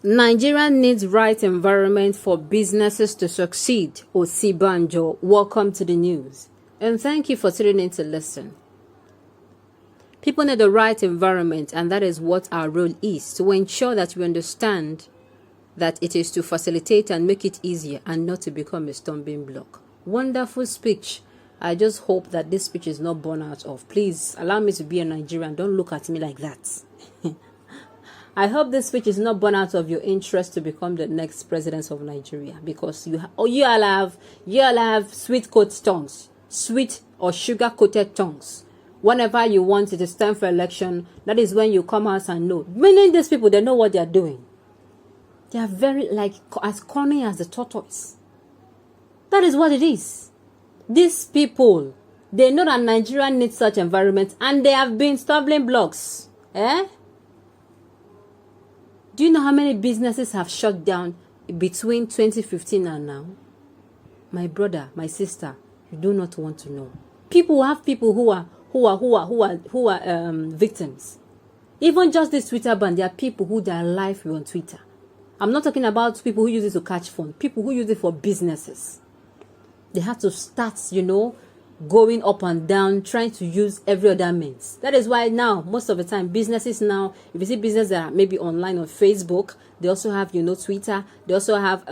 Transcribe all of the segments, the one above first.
Nigeria needs right environment for businesses to succeed. Osinbajo, welcome to the news. And thank you for tuning in to listen. People need the right environment, and that is what our role is, to ensure that we understand that it is to facilitate and make it easier and not to become a stumbling block. Wonderful speech. I just hope that this speech is not born out of. Please allow me to be a Nigerian. Don't look at me like that. I hope this speech is not born out of your interest to become the next president of Nigeria, because you all have sweet coated tongues, sweet or sugar coated tongues. Whenever you want it is time for election, that is when you come out and know. Meaning these people, they know what they are doing. They are very as cunning as the tortoise. That is what it is. These people, they know that Nigeria needs such environment, and they have been stumbling blocks. Do you know how many businesses have shut down between 2015 and now? My brother, my sister, you do not want to know. People have people who are victims. Even just this Twitter ban, there are people who their life were on Twitter. I'm not talking about people who use it to catch fun. People who use it for businesses. They had to start, going up and down, trying to use every other means. That is why now, most of the time, businesses now, if you see businesses that are maybe online on Facebook, they also have, Twitter, they also have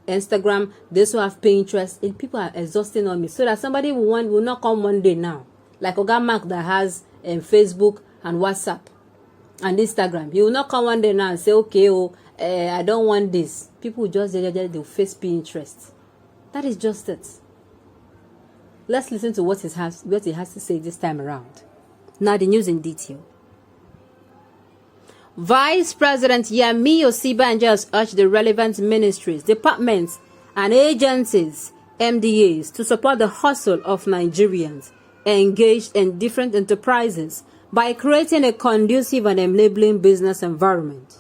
Instagram, they also have Pinterest, and people are exhausting on me. So that somebody will not come one day now, like Oga Mark that has Facebook and WhatsApp and Instagram. He will not come one day now and say, okay, I don't want this. People will just, they'll face Pinterest. That is just it. Let's listen to what he has to say this time around. Now the news in detail. Vice President Yemi Osinbajo has urged the relevant ministries, departments, and agencies, MDAs, to support the hustle of Nigerians engaged in different enterprises by creating a conducive and enabling business environment.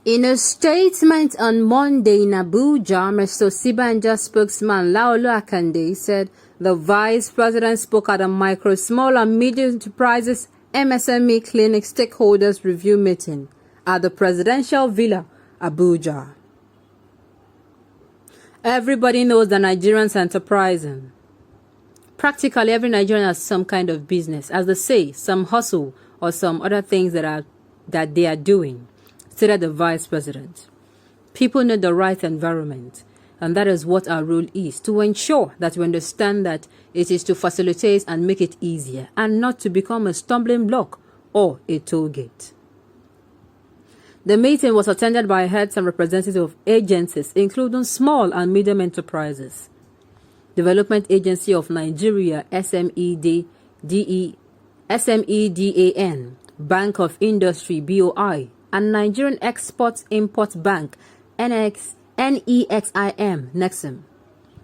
In a statement on Monday in Abuja, Mr. Osinbajo spokesman Laolu Akande said the Vice President spoke at a micro, small and medium enterprises MSME clinic stakeholders review meeting at the Presidential Villa, Abuja. Everybody knows that Nigerians are enterprising. Practically every Nigerian has some kind of business, as they say, some hustle or some other things that they are doing. Stated the Vice President. People need the right environment, and that is what our role is, to ensure that we understand that it is to facilitate and make it easier, and not to become a stumbling block or a toll gate. The meeting was attended by heads and representatives of agencies, including small and medium enterprises, Development Agency of Nigeria, SMEDAN, Bank of Industry, BOI, and Nigerian Export-Import Bank, NEXIM, NEXIM.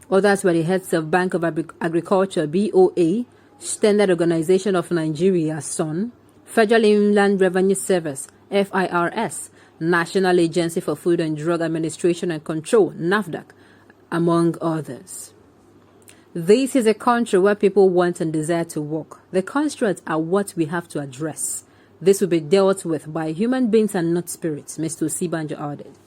Others were the heads of Bank of Agriculture, BOA, Standard Organization of Nigeria, SON, Federal Inland Revenue Service, FIRS, National Agency for Food and Drug Administration and Control, NAFDAC, among others. This is a country where people want and desire to work. The constraints are what we have to address. This will be dealt with by human beings and not spirits, Mr. Osinbajo added.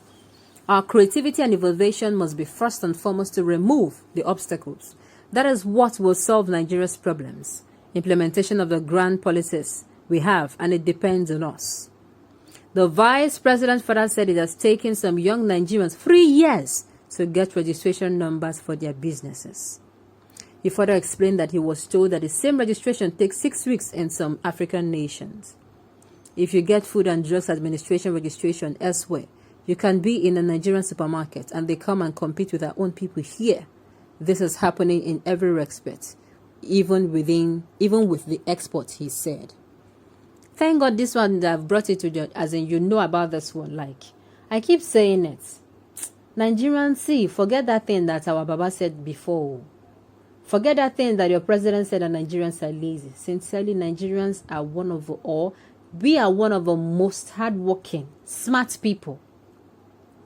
Our creativity and innovation must be first and foremost to remove the obstacles. That is what will solve Nigeria's problems. Implementation of the grand policies we have, and it depends on us. The Vice President further said it has taken some young Nigerians 3 years to get registration numbers for their businesses. He further explained that he was told that the same registration takes 6 weeks in some African nations. If you get Food and Drugs Administration registration elsewhere, you can be in a Nigerian supermarket and they come and compete with our own people here. This is happening in every respect, even with the export, he said. Thank God this one that I've brought it to you, as in about this one. Like, I keep saying it. Nigerians, see, forget that thing that our Baba said before. Forget that thing that your president said that Nigerians are lazy. Sincerely, Nigerians are we are one of the most hardworking, smart people.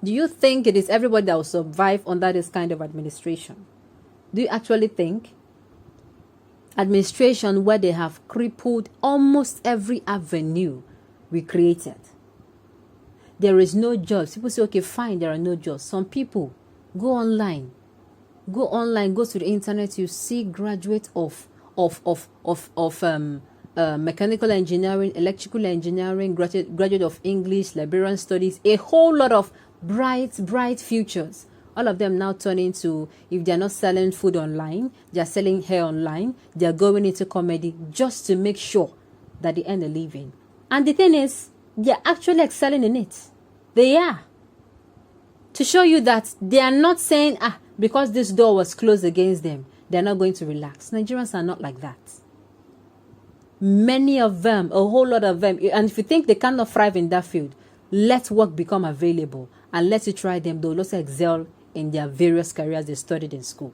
Do you think it is everybody that will survive under this kind of administration? Do you actually think? Administration where they have crippled almost every avenue we created. there is no jobs. People say, okay, fine, there are no jobs. Some people go online, go to the internet. You see graduates of mechanical engineering, electrical engineering, graduate of English, Liberian studies, a whole lot of bright futures. All of them now turn into, if they're not selling food online, they're selling hair online, they're going into comedy just to make sure that they earn a living. And the thing is, they're actually excelling in it. They are. To show you that they are not saying, because this door was closed against them, they're not going to relax. Nigerians are not like that. Many of them, a whole lot of them, and if you think they cannot thrive in that field, let work become available and let you try them. They'll also excel in their various careers they studied in school.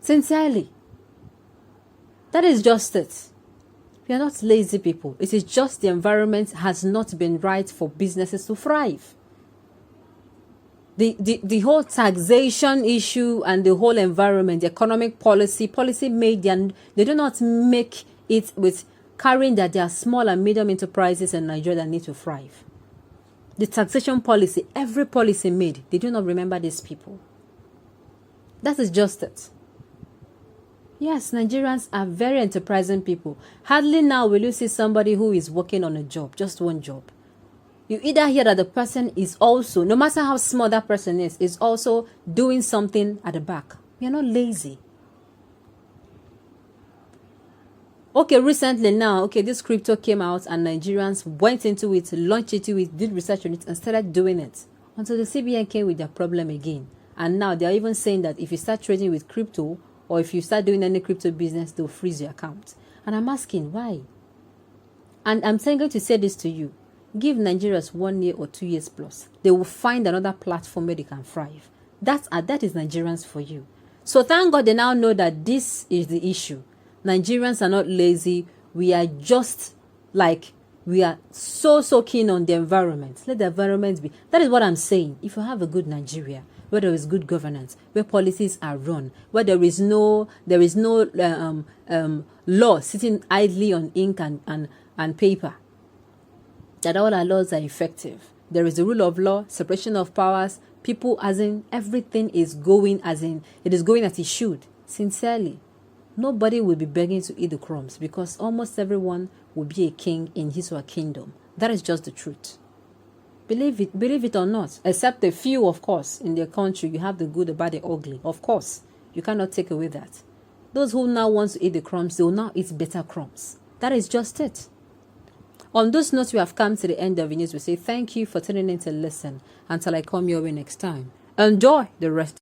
Sincerely. That is just it. We are not lazy people. It is just the environment has not been right for businesses to thrive. The whole taxation issue and the whole environment, the economic policy made they do not make it with carrying that there are small and medium enterprises in Nigeria that need to thrive. The taxation policy, every policy made, they do not remember these people. That is just it. Yes, Nigerians are very enterprising people. Hardly now will you see somebody who is working on a job, just one job. You either hear that the person is also, no matter how small that person is also doing something at the back. We are not lazy. Okay, recently now, this crypto came out and Nigerians went into it, launched into it, did research on it and started doing it. Until the CBN came with their problem again. And now they are even saying that if you start trading with crypto or if you start doing any crypto business, they'll freeze your account. And I'm asking, why? And I'm going to say this to you. Give Nigerians 1 year or 2 years plus. They will find another platform where they can thrive. That is Nigerians for you. So thank God they now know that this is the issue. Nigerians are not lazy. We are just like, we are so keen on the environment. Let the environment be. That is what I'm saying. If you have a good Nigeria, where there is good governance, where policies are run, where there is no law sitting idly on ink and paper, that all our laws are effective. There is the rule of law, separation of powers, people as in everything is going as in, it is going as it should. Sincerely, nobody will be begging to eat the crumbs because almost everyone will be a king in his or her kingdom. That is just the truth. Believe it or not, except a few, of course, in their country, you have the good, the bad, the ugly. Of course, you cannot take away that. Those who now want to eat the crumbs, they will now eat better crumbs. That is just it. On those notes, we have come to the end of the news. We say thank you for tuning in to listen. Until I come your way next time. Enjoy the rest.